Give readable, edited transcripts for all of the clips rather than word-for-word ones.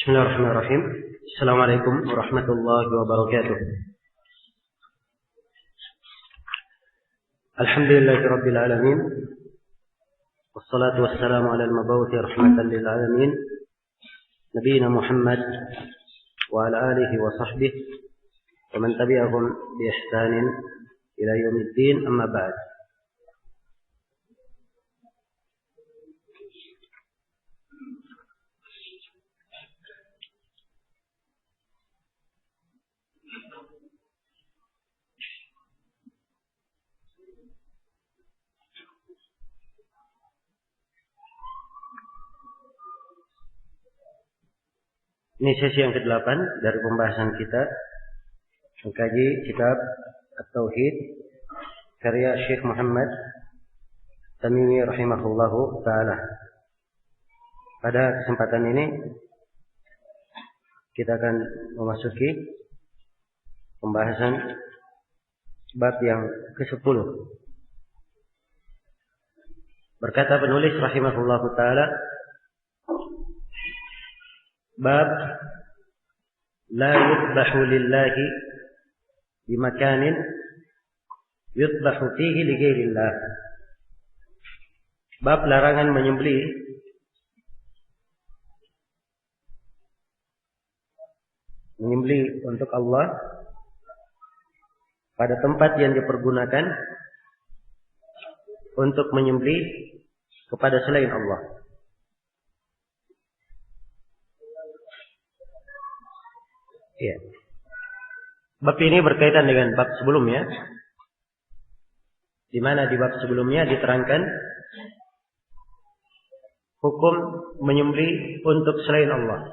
Bismillahirrahmanirrahim. Assalamualaikum warahmatullahi wabarakatuh. Alhamdulillahirabbil alamin. Wassalatu wassalamu ala al-mab'uts rahmatan lil alamin. Nabiyina Muhammad wa ala alihi wa sahbihi wa man tabi'ahum bi ihsanin ila yaumiddin, amma ba'd. Ini sesi yang ke-8 dari pembahasan kita mengkaji kitab At-Tauhid karya Syekh Muhammad Tamimi rahimahullahu ta'ala. Pada kesempatan ini kita akan memasuki pembahasan bab yang ke-10. Berkata penulis rahimahullahu ta'ala, bab la yudbahu lillahi di makanin yudbahu fihi li ghairillah. Bab larangan menyembelih untuk Allah pada tempat yang dipergunakan untuk menyembelih kepada selain Allah. Ya. Bab ini berkaitan dengan bab sebelumnya, di mana di bab sebelumnya diterangkan hukum menyembelih untuk selain Allah.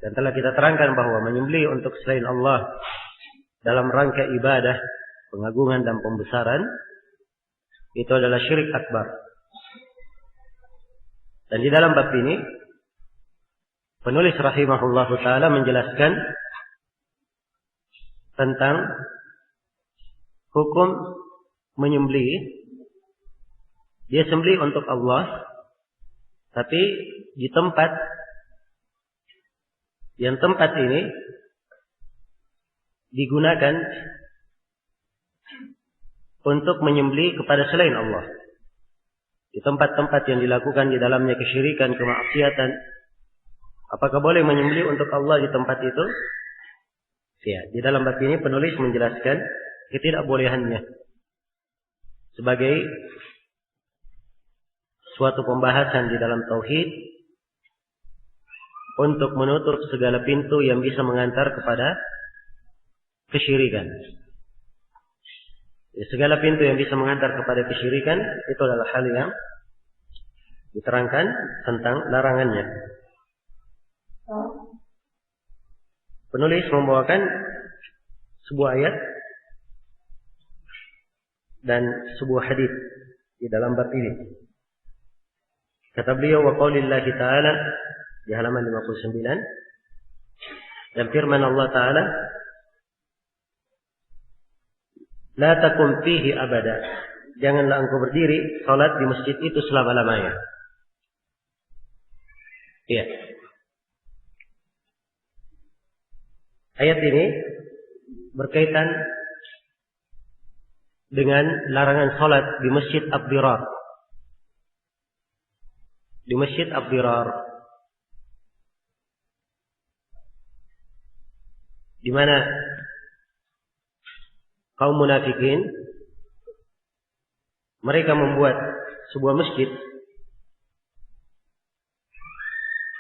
Dan telah kita terangkan bahwa menyembelih untuk selain Allah dalam rangka ibadah, pengagungan dan pembesaran itu adalah syirik akbar. Dan di dalam bab ini penulis rahimahullahu ta'ala menjelaskan tentang hukum menyembelih. Dia sembelih untuk Allah, tapi di tempat ini digunakan untuk menyembelih kepada selain Allah. Di tempat-tempat yang dilakukan di dalamnya kesyirikan, kemaksiatan, apakah boleh menyembelih untuk Allah di tempat itu? Ya, di dalam bab ini penulis menjelaskan ketidakbolehannya sebagai suatu pembahasan di dalam tauhid untuk menutup segala pintu yang bisa mengantar kepada kesyirikan. Ya, segala pintu yang bisa mengantar kepada kesyirikan itu adalah hal yang diterangkan tentang larangannya. Penulis membawakan sebuah ayat dan sebuah hadis di dalam bab ini. Kata beliau, wa qaulillahi ta'ala di halaman 59, dan firman Allah Ta'ala, la takum fihi abada, janganlah engkau berdiri salat di masjid itu selama-lamanya. Iya. Ayat ini berkaitan dengan larangan salat di Masjid Abdirar. Di Masjid Abdirar, di mana kaum munafikin mereka membuat sebuah masjid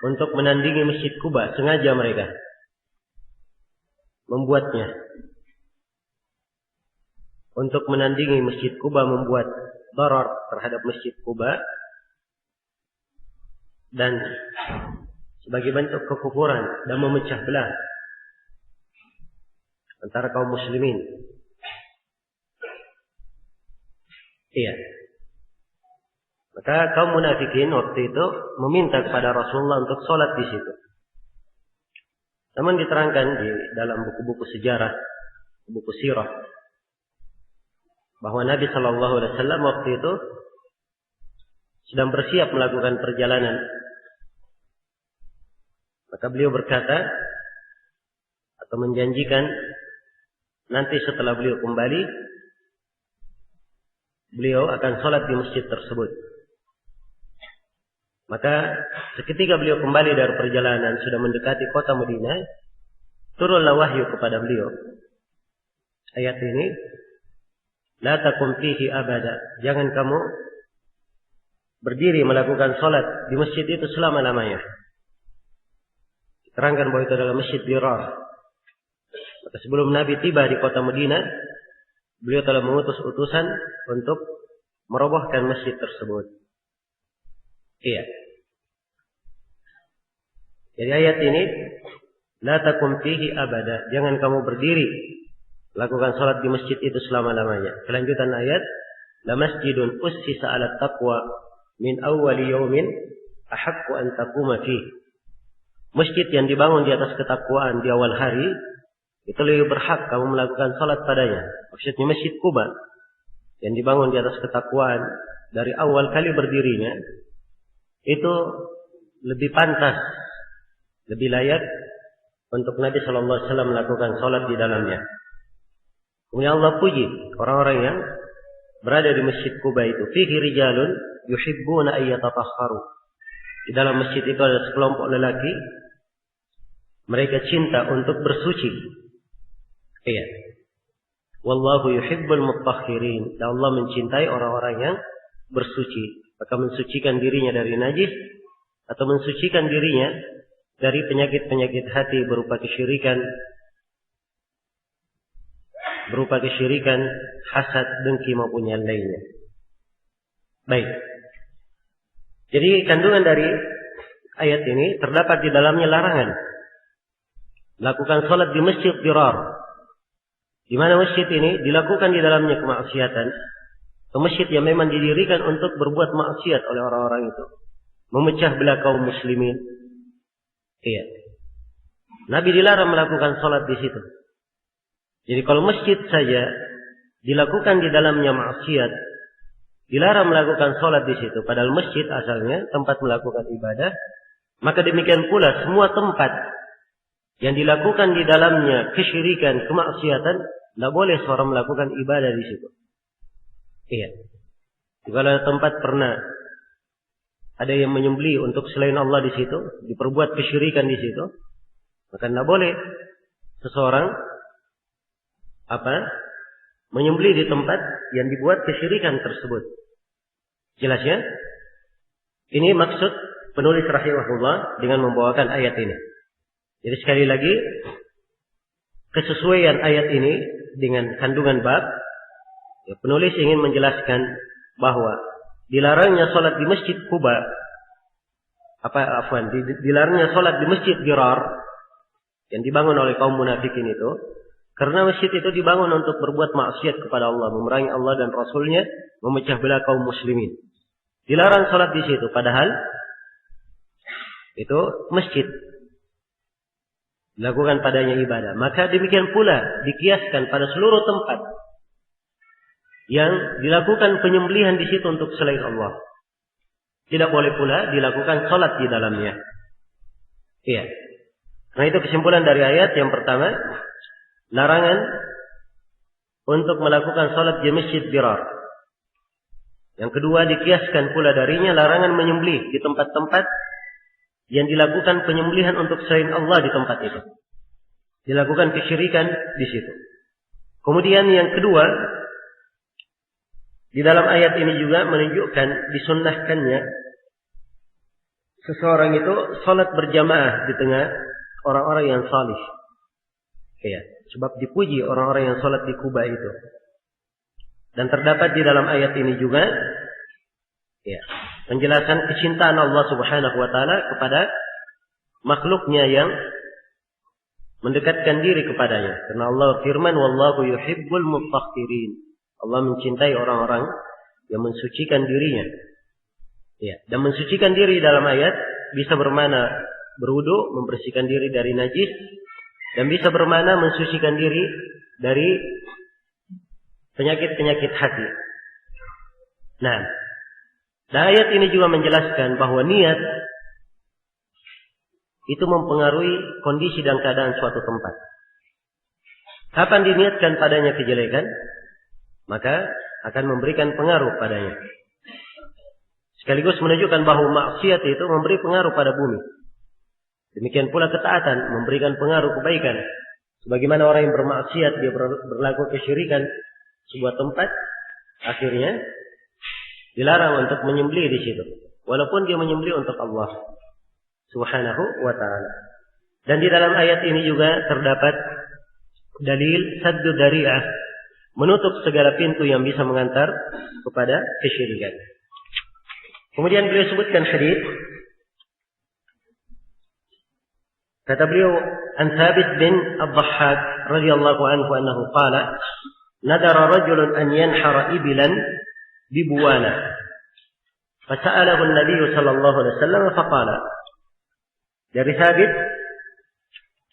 untuk menandingi Masjid Quba. Sengaja mereka membuatnya untuk menandingi Masjid Quba, membuat darar terhadap Masjid Quba, dan sebagai bentuk kekufuran dan memecah belah antara kaum muslimin. Iya. Maka kaum munafikin waktu itu meminta kepada Rasulullah untuk sholat di situ. Namun diterangkan di dalam buku-buku sejarah, buku sirah, bahwa Nabi Shallallahu Alaihi Wasallam waktu itu sedang bersiap melakukan perjalanan. Maka beliau berkata atau menjanjikan nanti setelah beliau kembali, beliau akan sholat di masjid tersebut. Maka seketika beliau kembali dari perjalanan sudah mendekati kota Madinah, turunlah wahyu kepada beliau. Ayat ini, la takum fihi abada. Jangan kamu berdiri melakukan sholat di masjid itu selama-lamanya. Diterangkan bahwa itu adalah masjid Dirar. Maka sebelum Nabi tiba di kota Madinah, beliau telah mengutus utusan untuk merobohkan masjid tersebut. Iya. Jadi ayat ini, la takum fihi abada. Jangan kamu berdiri lakukan salat di masjid itu selama-lamanya. Kelanjutan ayat, la masjidun ussisa 'ala taqwa min awwali yaumin ahaqqu an taquma fihi. Masjid yang dibangun di atas ketakwaan di awal hari, itu lebih berhak kamu melakukan salat padanya. Maksudnya Masjid Quba yang dibangun di atas ketakwaan dari awal kali berdirinya, itu lebih pantas, lebih layak untuk Nabi Sallallahu Alaihi Wasallam melakukan salat di dalamnya. Kemudian Allah puji orang-orang yang berada di Masjid Quba itu. Fihi rijalun yuhibbuna ayyatatahharu. Di dalam masjid itu ada sekelompok lelaki, mereka cinta untuk bersuci. Iya. Wallahu yuhibbul mutahhirin. Dan Allah mencintai orang-orang yang bersuci. Maka mensucikan dirinya dari najis atau mensucikan dirinya dari penyakit-penyakit hati berupa kesyirikan, hasad, dengki maupun yang lainnya. Baik. Jadi kandungan dari ayat ini terdapat di dalamnya larangan lakukan salat di masjid Dirar. Di mana masjid ini dilakukan di dalamnya kemaksiatan. Ke masjid yang memang didirikan untuk berbuat maksiat oleh orang-orang itu, memecah belah kaum muslimin. Iya. Nabi dilarang melakukan salat di situ. Jadi kalau masjid saja dilakukan di dalamnya maksiat, dilarang melakukan salat di situ, padahal masjid asalnya tempat melakukan ibadah, maka demikian pula semua tempat yang dilakukan di dalamnya kesyirikan, kemaksiatan, tidak boleh seorang melakukan ibadah di situ. Iya. Kalau tempat pernah ada yang menyembelih untuk selain Allah di situ, diperbuat kesyirikan di situ, maka tidak boleh seseorang menyembelih di tempat yang dibuat kesyirikan tersebut. Jelas ya? Ini maksud penulis rahimahullah dengan membawakan ayat ini. Jadi sekali lagi, kesesuaian ayat ini dengan kandungan bab, ya, penulis ingin menjelaskan bahwa dilarangnya salat di Masjid Quba, dilarangnya salat di Masjid Dirar yang dibangun oleh kaum munafikin itu, karena masjid itu dibangun untuk berbuat maksiat kepada Allah, memerangi Allah dan Rasulnya, memecah belah kaum muslimin. Dilarang salat di situ, padahal itu masjid, dilakukan padanya ibadah. Maka demikian pula dikiaskan pada seluruh tempat yang dilakukan penyembelihan di situ untuk selain Allah. Tidak boleh pula dilakukan salat di dalamnya. Iya. Nah itu kesimpulan dari ayat yang pertama, larangan untuk melakukan salat di Masjid Dirar. Yang kedua, dikiaskan pula darinya larangan menyembelih di tempat-tempat yang dilakukan penyembelihan untuk selain Allah di tempat itu. Dilakukan kesyirikan di situ. Kemudian yang kedua, di dalam ayat ini juga menunjukkan disunnahkannya seseorang itu salat berjamaah di tengah orang-orang yang salih. Ya, sebab dipuji orang-orang yang salat di Quba itu. Dan terdapat di dalam ayat ini juga ya, penjelasan kecintaan Allah Subhanahu wa taala kepada makhluknya yang mendekatkan diri kepadanya. Karena Allah firman, wallahu yuhibbul mutahhirin. Allah mencintai orang-orang yang mensucikan dirinya. Ya, dan mensucikan diri dalam ayat bisa bermakna berwudu, membersihkan diri dari najis, dan bisa bermakna mensucikan diri dari penyakit-penyakit hati. Nah, dan ayat ini juga menjelaskan bahwa niat itu mempengaruhi kondisi dan keadaan suatu tempat. Kapan diniatkan padanya kejelekan, maka akan memberikan pengaruh padanya. Sekaligus menunjukkan bahwa maksiat itu memberi pengaruh pada bumi. Demikian pula ketaatan memberikan pengaruh kebaikan. Sebagaimana orang yang bermaksiat, dia berlaku kesyirikan sebuah tempat, akhirnya dilarang untuk menyembelih di situ. Walaupun dia menyembelih untuk Allah Subhanahu wa ta'ala. Dan di dalam ayat ini juga terdapat dalil saddu dari'ah, menutup segala pintu yang bisa mengantar kepada kesyirikan. Kemudian beliau sebutkan hadis. Kata beliau, an Thabit bin Ad-Dhahhak radhiyallahu anhu annahu qala, nadara rajulun an yanhara ibilan bi Buwana. Fasa'alahu an-nabiy sallallahu alaihi wasallam faqala. Dari Thabit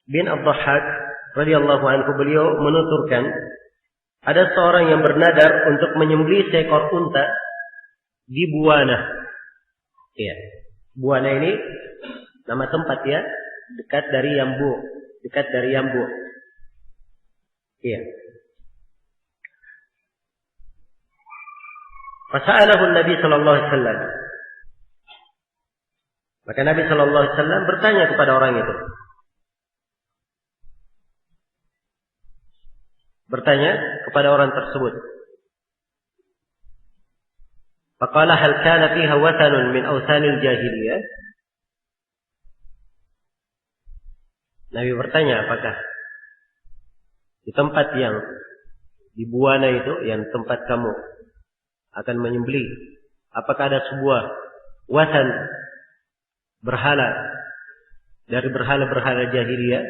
bin Ad-Dhahhak radhiyallahu anhu, beliau menuturkan, ada seorang yang bernadar untuk menyembelih seekor unta di Buwana. Ya, Buwana ini nama tempat ya, dekat dari Yambu. Iya. Fasa'alahu Nabi sallallahu alaihi wasallam. Maka Nabi sallallahu alaihi wasallam bertanya kepada orang itu. Bertanya kepada orang tersebut. Faqala hal kana fiha wathanun min awthanil jahiliyah? Nabi bertanya, apakah di tempat yang di Buwana itu, yang tempat kamu akan menyembelih, apakah ada sebuah wathan, berhala dari berhala-berhala jahiliyah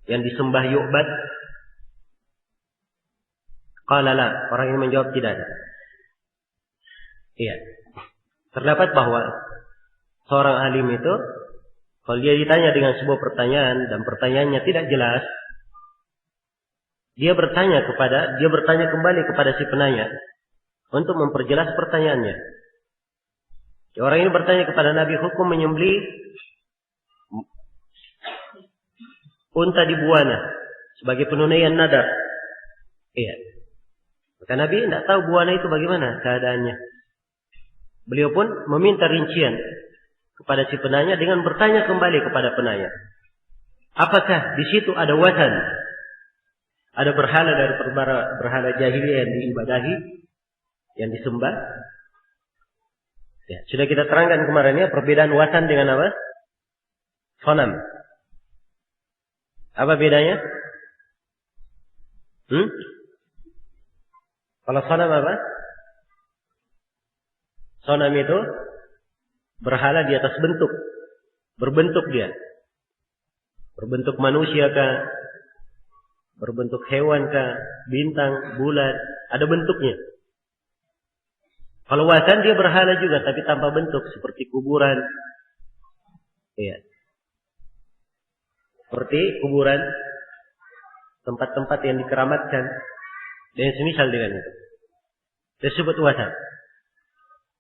yang disembah yu'bad? Qala la, orang ini menjawab tidak ada. Iya. Terdapat bahwa seorang alim itu, kalau dia ditanya dengan sebuah pertanyaan dan pertanyaannya tidak jelas, dia bertanya kembali kepada si penanya untuk memperjelas pertanyaannya. Orang ini bertanya kepada Nabi, hukum menyembelih unta di Buwana sebagai penunaian nadar. Iya. Maka Nabi tidak tahu Buwana itu bagaimana keadaannya. Beliau pun meminta rincian kepada si penanya dengan bertanya kembali kepada penanya, apakah di situ ada wathan, ada berhala dari berhala jahiliyah yang diibadahi, yang disembah? Ya, sudah kita terangkan kemarin ya, perbedaan wathan dengan apa? Sonam. Apa bedanya? Kalau sonam apa? Sonam itu berhala di atas bentuk. Berbentuk dia. Berbentuk manusia kah? Berbentuk hewan kah? Bintang, bulan. Ada bentuknya. Kalau wathan dia berhala juga, tapi tanpa bentuk. Seperti kuburan. Iya. Seperti kuburan. Tempat-tempat yang dikeramatkan. Dan semisal dengan itu. Disebut wathan.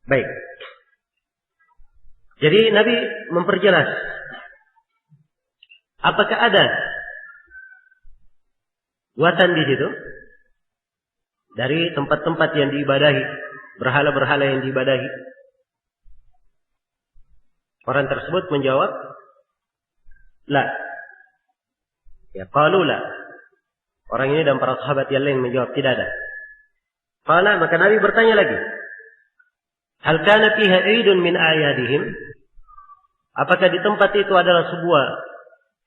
Baik. Jadi Nabi memperjelas, apakah ada wathan di situ dari tempat-tempat yang diibadahi, berhala-berhala yang diibadahi? Orang tersebut menjawab, la. Ya, qalu la. Orang ini dan para sahabat yang lain menjawab tidak ada. Qala, maka Nabi bertanya lagi, hal kana fiha 'idun min a'yadihim? Apakah di tempat itu adalah sebuah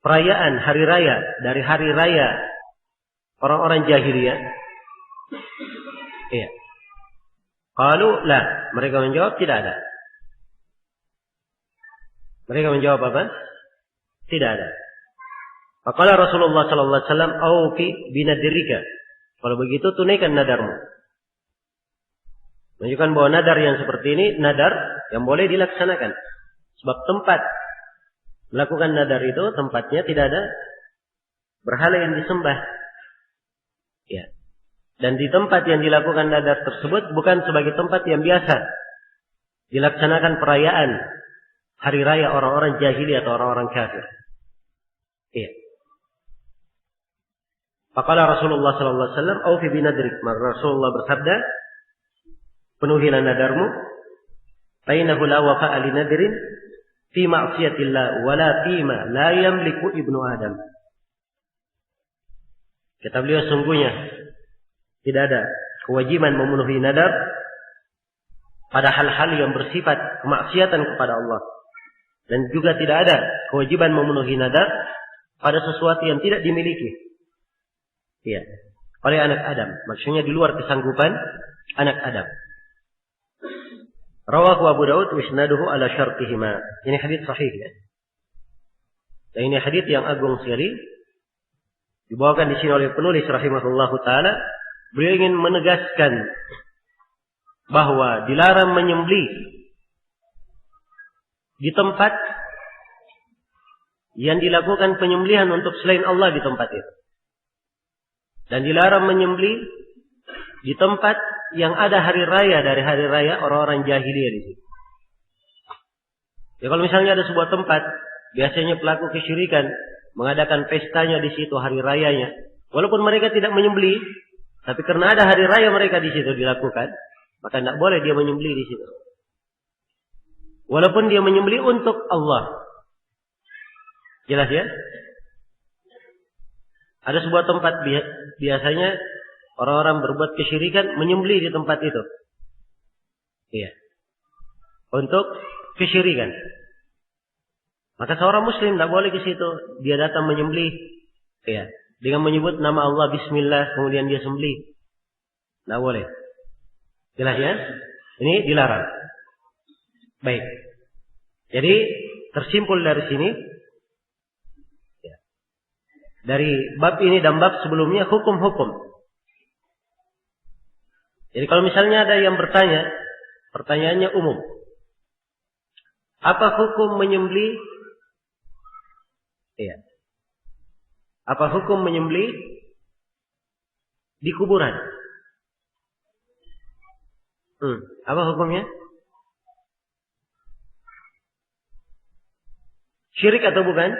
perayaan hari raya dari hari raya orang-orang jahiliyah? Iya. Qalu la, mereka menjawab tidak ada. Mereka menjawab apa? Tidak ada. Faqala Rasulullah sallallahu alaihi wasallam, "Aufi binadrika." Kalau begitu tunaikan nadarmu. Menunjukkan bahwa nadar yang seperti ini nadar yang boleh dilaksanakan. Sebab tempat melakukan nadar itu tempatnya tidak ada berhala yang disembah. Ya. Dan di tempat yang dilakukan nadar tersebut bukan sebagai tempat yang biasa dilaksanakan perayaan hari raya orang-orang jahiliyah atau orang-orang kafir. Iya. Faqala Rasulullah sallallahu alaihi wasallam, "Aufi binadrik." Maka Rasulullah bersabda, penuhilah nadarmu. Fainahu la wafa'a li nadrin fi ma'siyatillah wala fima la yamliku ibnu Adam. Kata beliau, sungguhnya tidak ada kewajiban memenuhi nadar pada hal-hal yang bersifat kemaksiatan kepada Allah. Dan juga tidak ada kewajiban memenuhi nadar pada sesuatu yang tidak dimiliki. Ya, oleh anak Adam. Maksudnya di luar kesanggupan anak Adam. Rawahu Abu Daud wa isnaduhu ala syartihima. Ini hadis sahih ya. Dan ini hadis yang agung sekali. Dibawakan di sini oleh penulis rahimahullahu taala. Beliau ingin menegaskan bahwa dilarang menyembelih di tempat yang dilakukan penyembelihan untuk selain Allah di tempat itu. Dan dilarang menyembelih di tempat yang ada hari raya dari hari raya orang-orang jahiliyah di situ. Ya kalau misalnya ada sebuah tempat, biasanya pelaku kesyirikan mengadakan pestanya di situ hari rayanya, walaupun mereka tidak menyembelih, tapi karena ada hari raya mereka di situ dilakukan, maka tidak boleh dia menyembelih di situ. Walaupun dia menyembelih untuk Allah. Jelas ya? Ada sebuah tempat biasanya orang-orang berbuat kesyirikan menyembelih di tempat itu. Iya. Untuk kesyirikan. Maka seorang muslim tidak boleh ke situ. Dia datang menyembelih. Iya. Dengan menyebut nama Allah bismillah kemudian dia sembelih. Tidak boleh. Jelas ya? Ini dilarang. Baik. Jadi tersimpul dari sini. Dari bab ini dan bab sebelumnya hukum-hukum. Jadi kalau misalnya ada yang bertanya, pertanyaannya umum. Apa hukum menyembelih? Iya. Apa hukum menyembelih di kuburan? Apa hukumnya? Syirik atau bukan?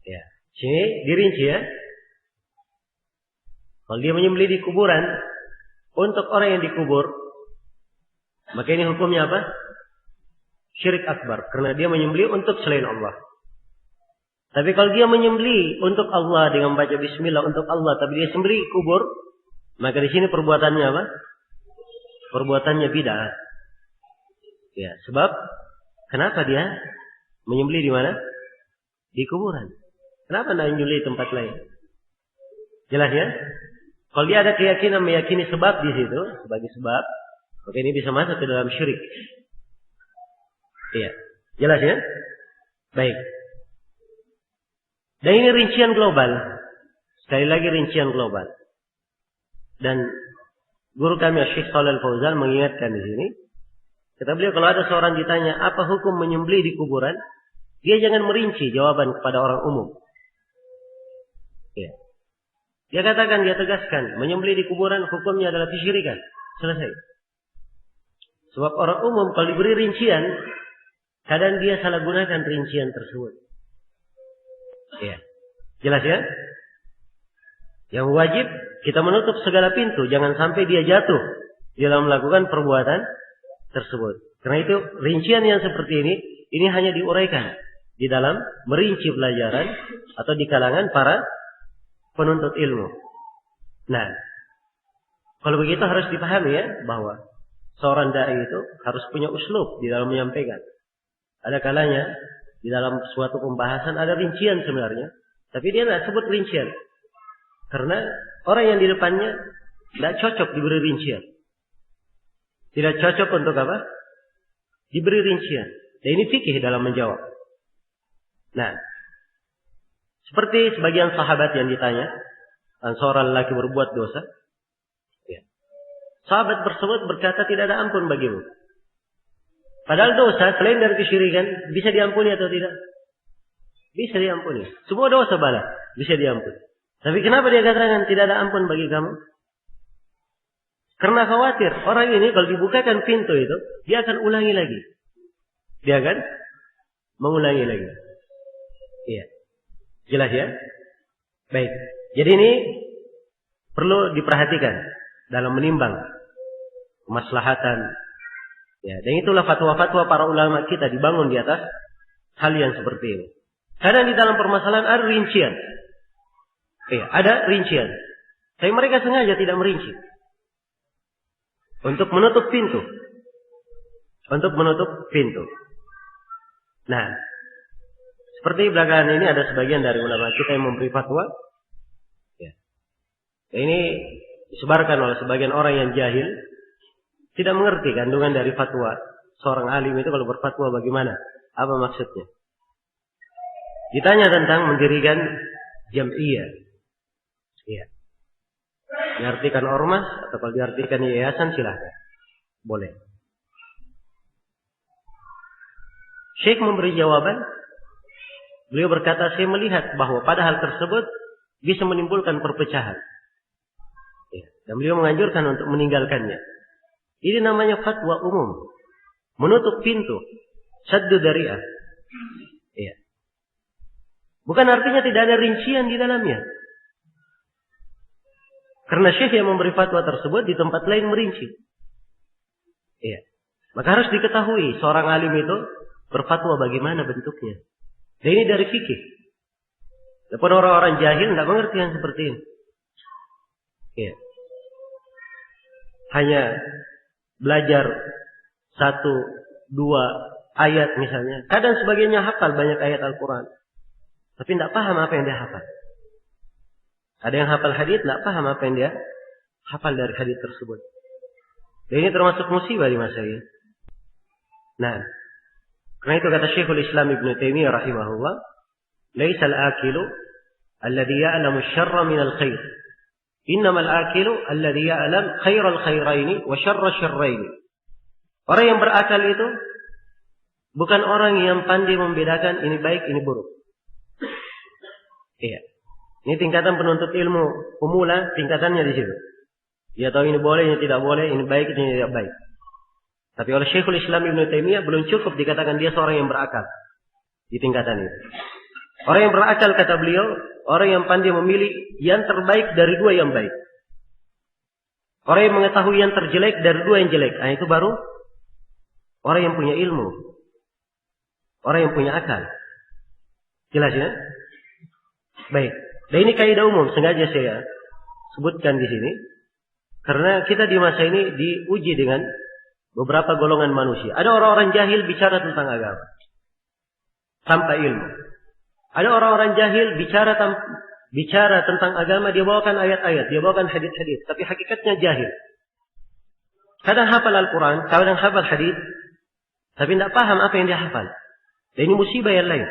Ya, sini dirinci ya. Kalau dia menyembelih di kuburan untuk orang yang dikubur, maka ini hukumnya apa? Syirik akbar, karena dia menyembelih untuk selain Allah. Tapi kalau dia menyembelih untuk Allah dengan baca bismillah untuk Allah, tapi dia sembelih kubur, maka di sini perbuatannya apa? Perbuatannya bid'ah. Ya, sebab kenapa dia menyembelih di mana? Di kuburan. Kenapa tidak menyembelih tempat lain? Jelas ya? Kalau dia ada keyakinan meyakini sebab di situ sebagai sebab, maka ini bisa masuk ke dalam syirik. Iya, jelas ya? Baik. Dan ini rincian global. Sekali lagi rincian global. Dan guru kami Syekh Shalal Fauzan mengingatkan di sini. Kata beliau kalau ada seorang ditanya apa hukum menyembelih di kuburan, dia jangan merinci jawaban kepada orang umum. Ya. Dia katakan, dia tegaskan, menyembelih di kuburan hukumnya adalah kesyirikan. Selesai. Sebab orang umum kalau diberi rincian, kadang dia salah gunakan rincian tersebut. Ya. Jelas ya? Yang wajib kita menutup segala pintu, jangan sampai dia jatuh dalam melakukan perbuatan tersebut. Karena itu rincian yang seperti ini hanya diuraikan di dalam merinci pelajaran atau di kalangan para penuntut ilmu. Nah, kalau begitu harus dipahami ya bahwa seorang dai itu harus punya uslub di dalam menyampaikan. Ada kalanya di dalam suatu pembahasan ada rincian sebenarnya, tapi dia tidak sebut rincian karena orang yang di depannya tidak cocok diberi rincian. Tidak cocok untuk apa? Diberi rincian. Dan ini fikih dalam menjawab. Nah, seperti sebagian sahabat yang ditanya, seorang lelaki berbuat dosa. Ya. sahabat tersebut berkata tidak ada ampun bagimu. Padahal dosa selain dari kesyirikan bisa diampuni atau tidak? Bisa diampuni. Semua dosa bala bisa diampuni. Tapi kenapa dia katakan tidak ada ampun bagi kamu? Karena khawatir orang ini kalau dibukakan pintu itu, dia akan ulangi lagi. Dia akan mengulangi lagi. Iya. Jelas ya? Baik. Jadi ini perlu diperhatikan dalam menimbang kemaslahatan. Ya, dan itulah fatwa-fatwa para ulama kita dibangun di atas hal yang seperti ini. Kadang di dalam permasalahan ada rincian. Iya, ada rincian. Tapi mereka sengaja tidak merinci. Untuk menutup pintu. Untuk menutup pintu. Nah, seperti belakangan ini ada sebagian dari ulama kita yang memberi fatwa. Ya. Ini disebarkan oleh sebagian orang yang jahil. Tidak mengerti kandungan dari fatwa. Seorang alim itu kalau berfatwa bagaimana? Apa maksudnya? Ditanya tentang mendirikan jam'iyah. Iya. Diartikan ormas atau kalau diartikan yayasan silahkan. Boleh. Syekh memberi jawaban. Beliau berkata, saya melihat bahwa pada hal tersebut bisa menimbulkan perpecahan. Ya. Dan beliau menganjurkan untuk meninggalkannya. Ini namanya fatwa umum. Menutup pintu. Saddu dari'ah. Ya. Bukan artinya tidak ada rincian di dalamnya. Karena syekh yang memberi fatwa tersebut di tempat lain merinci. Ya. Maka harus diketahui seorang alim itu berfatwa bagaimana bentuknya. Dan ini dari fikih. Walaupun orang-orang jahil tidak mengerti yang seperti ini. Ya. Hanya belajar 1, 2 ayat misalnya. Kadang sebagiannya hafal banyak ayat Al-Quran. Tapi tidak paham apa yang dia hafal. Ada yang hafal hadits, tidak paham apa yang dia hafal dari hadits tersebut. Dan ini termasuk musibah di masa ini. Nah, karena itu kata Syekhul Islam Ibn Taimiyah rahimahullah, "Laisa al-akilu alladhi ya'lamu syarra min al-khair. Innamal akilu alladhi ya'lam khairal khairaini wa syarra syarraini." Orang yang berakal itu bukan orang yang pandai membedakan ini baik, ini buruk. Iya. Ini tingkatan penuntut ilmu pemula, tingkatannya di situ. Dia tahu ini boleh, ini tidak boleh, ini baik, ini tidak baik. Tapi oleh Syekhul Islam Ibn Taimiyah belum cukup dikatakan dia seorang yang berakal di tingkatan itu. Orang yang berakal kata beliau, orang yang pandai memilih yang terbaik dari dua yang baik. Orang yang mengetahui yang terjelek dari dua yang jelek. Nah, itu baru orang yang punya ilmu. Orang yang punya akal. Jelas ya? Baik. Dan ini kaidah umum, sengaja saya sebutkan di sini. Karena kita di masa ini diuji dengan beberapa golongan manusia. Ada orang-orang jahil bicara tentang agama tanpa ilmu. Ada orang-orang jahil bicara tentang agama, dia bawakan ayat-ayat, dia bawakan hadis-hadis, tapi hakikatnya jahil. Kadang hafal Al-Quran, kadang hafal hadis, tapi tidak paham apa yang dia hafal. Dan ini musibah yang lain.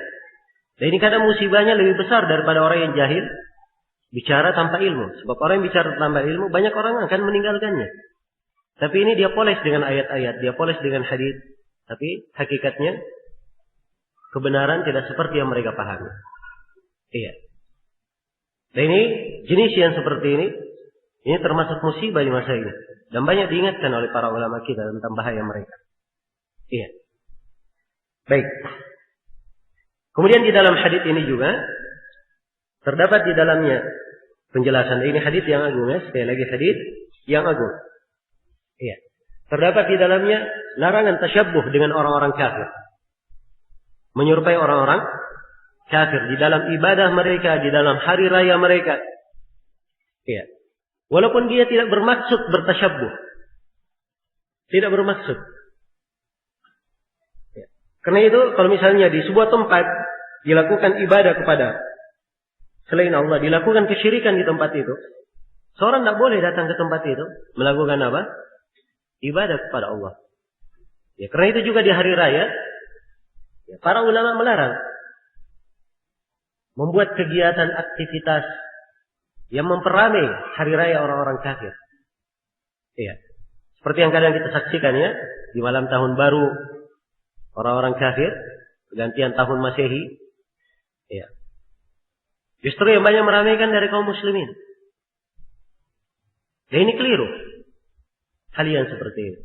Dan ini kadang musibahnya lebih besar daripada orang yang jahil bicara tanpa ilmu. Sebab orang yang bicara tanpa ilmu, banyak orang akan meninggalkannya. Tapi ini dia poles dengan ayat-ayat, dia poles dengan hadis. Tapi hakikatnya kebenaran tidak seperti yang mereka pahami. Iya. Dan ini jenis yang seperti ini termasuk musibah di masa ini. Dan banyak diingatkan oleh para ulama kita tentang bahaya mereka. Iya. Baik. Kemudian di dalam hadis ini juga terdapat di dalamnya penjelasan. Ini hadis yang agung ya. Sekali lagi hadis yang agung. Iya. Terdapat di dalamnya larangan tasyabbuh dengan orang-orang kafir. Menyerupai orang-orang kafir di dalam ibadah mereka, di dalam hari raya mereka. Iya. Walaupun dia tidak bermaksud bertasyabbuh. Tidak bermaksud. Ya. Karena itu kalau misalnya di sebuah tempat dilakukan ibadah kepada selain Allah, dilakukan kesyirikan di tempat itu, seorang tidak boleh datang ke tempat itu melakukan apa? Ibadah kepada Allah. Ya, karena itu juga di hari raya, ya, para ulama melarang membuat kegiatan aktivitas yang memperamai hari raya orang-orang kafir. Iya. Seperti yang kadang kita saksikan ya, di malam tahun baru orang-orang kafir, pergantian tahun Masehi, ya. Justru yang banyak meramaikan dari kaum muslimin. Dan ini keliru. Hal yang seperti ini.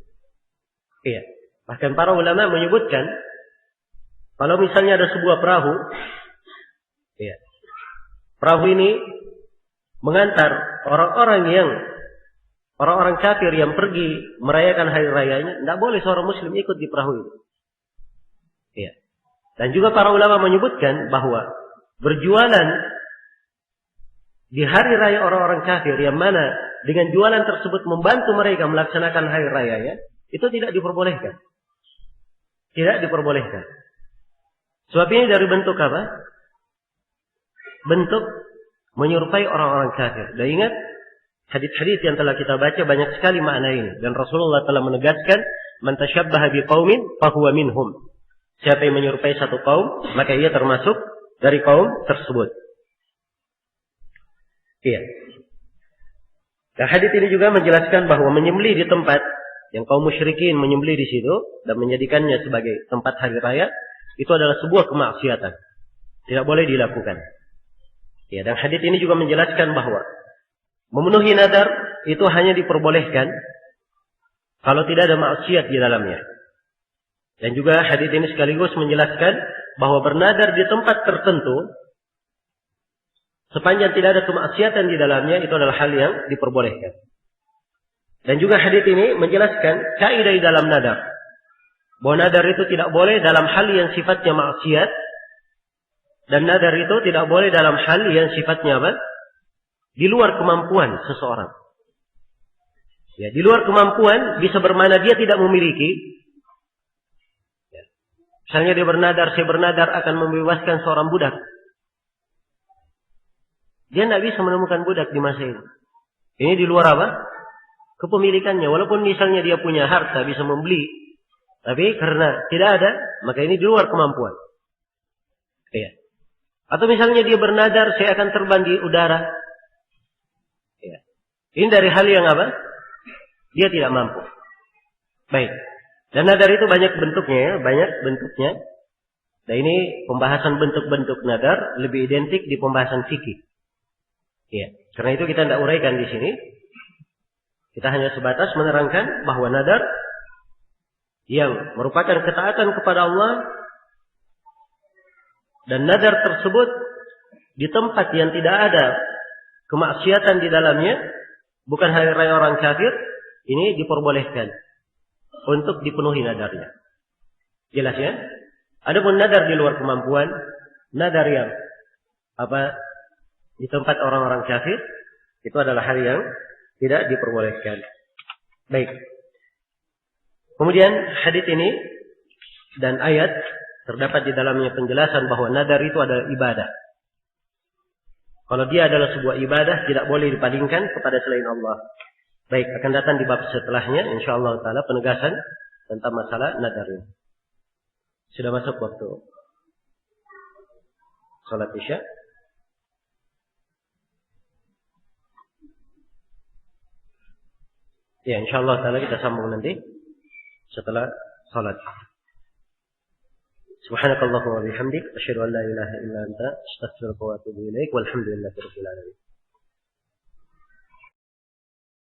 Iya. Bahkan para ulama menyebutkan, kalau misalnya ada sebuah perahu, iya, perahu ini mengantar orang-orang kafir yang pergi merayakan hari rayanya, tidak boleh seorang muslim ikut di perahu itu. Iya. Dan juga para ulama menyebutkan bahwa berjualan di hari raya orang-orang kafir yang mana dengan jualan tersebut membantu mereka melaksanakan hari rayanya, itu tidak diperbolehkan. Tidak diperbolehkan. Sebab ini dari bentuk apa? Bentuk menyerupai orang-orang kafir. Dan ingat, hadis-hadis yang telah kita baca banyak sekali makna ini. Dan Rasulullah telah menegaskan, man tashabbaha biqaumin fahuwa minhum. Siapa yang menyerupai satu kaum, maka ia termasuk dari kaum tersebut. Iya. Dan hadis ini juga menjelaskan bahwa menyembelih di tempat yang kaum musyrikin menyembelih di situ dan menjadikannya sebagai tempat hari raya, itu adalah sebuah kemaksiatan. Tidak boleh dilakukan. Ya, dan hadis ini juga menjelaskan bahwa memenuhi nadar itu hanya diperbolehkan kalau tidak ada maksiat di dalamnya. Dan juga hadis ini sekaligus menjelaskan bahwa bernadar di tempat tertentu sepanjang tidak ada kemaksiatan di dalamnya itu adalah hal yang diperbolehkan. Dan juga hadis ini menjelaskan kaidah di dalam nadar. Bahwa nadar itu tidak boleh dalam hal yang sifatnya maksiat. Dan nadar itu tidak boleh dalam hal yang sifatnya apa? Di luar kemampuan seseorang. Ya, di luar kemampuan bisa bermakna dia tidak memiliki. Ya. Misalnya dia bernadar, saya bernadar akan membebaskan seorang budak. Dia tidak bisa menemukan budak di masa ini. Ini di luar apa? Kepemilikannya. Walaupun misalnya dia punya harta bisa membeli, tapi karena tidak ada, maka ini di luar kemampuan. Ya. Atau misalnya dia bernadar, saya akan terbang di udara. Ya. Ini dari hal yang apa? Dia tidak mampu. Baik. Dan nadar itu banyak bentuknya ya, banyak bentuknya. Nah ini pembahasan bentuk-bentuk nadar lebih identik di pembahasan fikih. Ya. Karena itu kita tidak uraikan di sini. Kita hanya sebatas menerangkan bahwa nadar yang merupakan ketaatan kepada Allah dan nadar tersebut di tempat yang tidak ada kemaksiatan di dalamnya, bukan hari raya orang kafir, ini diperbolehkan untuk dipenuhi nadarnya. Jelas ya? Adapun nadar di luar kemampuan, nadar yang di tempat orang-orang kafir, itu adalah hal yang tidak diperbolehkan. Baik. Kemudian hadits ini dan ayat terdapat di dalamnya penjelasan bahwa nadar itu adalah ibadah. Kalau dia adalah sebuah ibadah, tidak boleh dipalingkan kepada selain Allah. Baik, akan datang di bab setelahnya, insyaallah taala penegasan tentang masalah nadar ini. Sudah masuk waktu salat Isya. Ya, insyaallah taala kita sambung nanti setelah salat. Subhanakallahumma wa bihamdik asyhadu an la ilaha illa anta astaghfiruka wa atubu ilaik walhamdulillahi rabbil alamin.